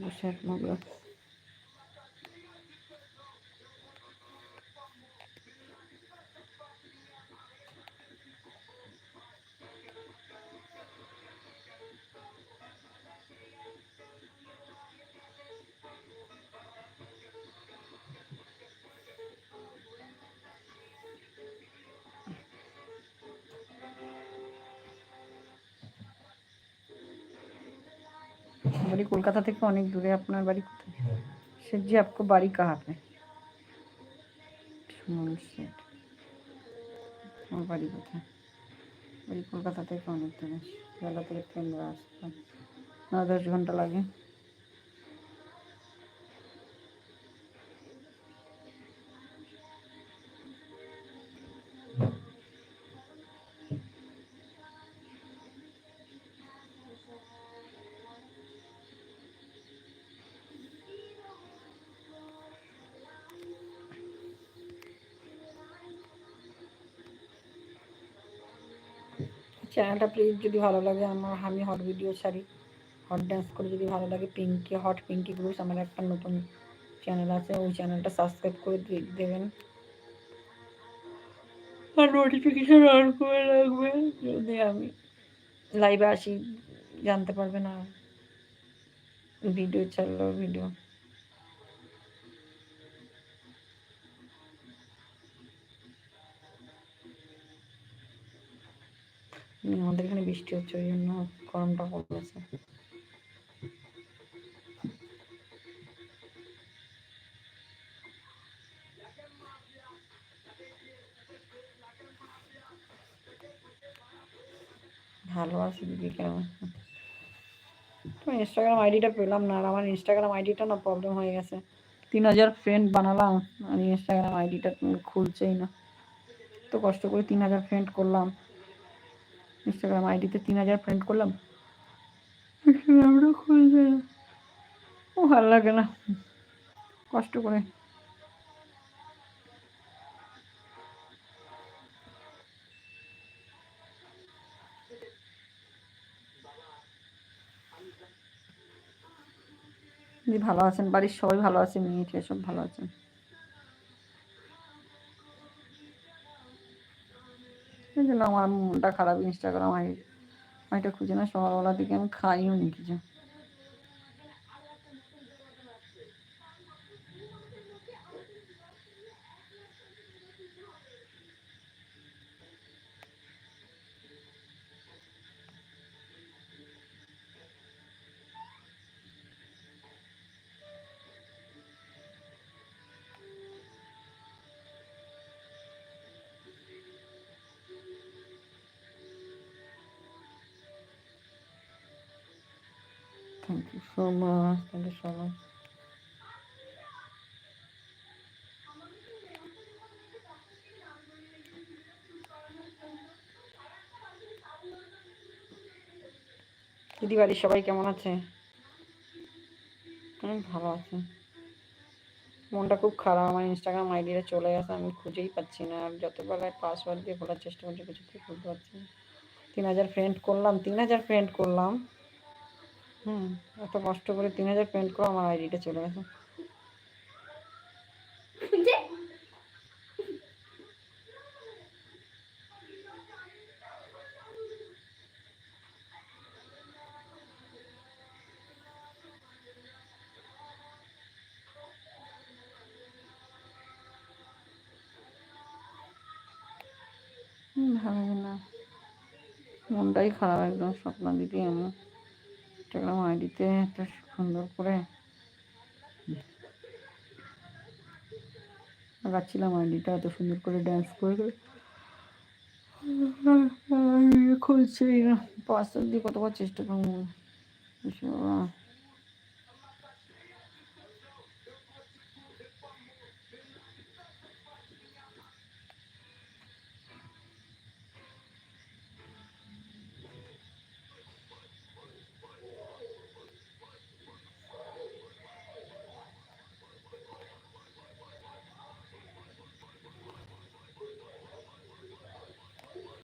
বসে মগলা बाड़ी कोलकाता থেকে অনেক দূরে। আপনার বাড়ি কোথায়? শেখ জি आपको बाड़ी कहाँ पे? আমার বাড়ি কোথায়? বাড়ি কলকাতা থেকে অনেক দূরে। বেলা থেকে ট্রেন আসতাম 9-10 ঘন্টা লাগে। চ্যানেলটা প্লিজ যদি ভালো লাগে, আমি হট ভিডিও ছাড়ি, হট ডান্স করে, যদি ভালো লাগে পিঙ্কি হট পিঙ্কি গ্রুপস আমার একটা নতুন চ্যানেল আছে, ওই চ্যানেলটা সাবস্ক্রাইব করে দেবেন আর নোটিফিকেশন অন করে রাখবেন। যদি আমি লাইভে আসি জানতে পারবেন আর ভিডিও ছাড়লেও ভিডিও। আমাদের এখানে বৃষ্টি হচ্ছে, ওই জন্য গরমটা কমেছে। ভালো আছি দিদি, কেমন? তো ইনস্টাগ্রাম আইডিটা পেলাম না, আর আমার ইনস্টাগ্রাম আইডিটা না প্রবলেম হয়ে গেছে। 3000 ফ্রেন্ড বানালাম আর ইনস্টাগ্রাম আইডিটা খুলছেই না। তো কষ্ট করে 3000 ফ্রেন্ড করলাম, ইনস্টাগ্রাম আইডিতে 3000 ফ্রেন্ড করলাম, ইনস্টাগ্রামটা খুলছে না। ও ভালো লাগে না, কষ্ট করে। দিদি ভালো আছেন? বাড়ির সবাই ভালো আছে, মেয়েটা সব ভালো আছেন? এই জন্য আমার মনটা খারাপ, ইনস্টাগ্রাম আইডিটা খুঁজে না, সকালবেলা দিকে আমি খাইও নি কিছু। Thank you so much, thank you so much. দিদি বাড়ির সবাই কেমন আছে? ভালো আছে। মনটা খুব খারাপ, আমার ইনস্টাগ্রাম আইডিটা চলে গেছে, আমি খুঁজেই পাচ্ছি না, আর যতবেলায় পাসওয়ার্ড দিয়ে খোলার চেষ্টা করছি কিছুতেই খুলতে পারছি না। 3000 ফ্রেন্ড করলাম, 3000 ফ্রেন্ড করলাম, এত কষ্ট করে 3000 ফ্রেন্ড করে আমার আইডিটা চলে গেছে। ভালো লাগে না, মনটাই খারাপ একদম। স্বপ্না দিদি আমি ইনস্টাগ্রাম আইডিতে এত সুন্দর করে লাগাচ্ছিলাম, আইডিটা এত সুন্দর করে ড্যান্স করে খুলছেই না। পাসওয়ার্ড দিয়ে কতবার চেষ্টা করবো।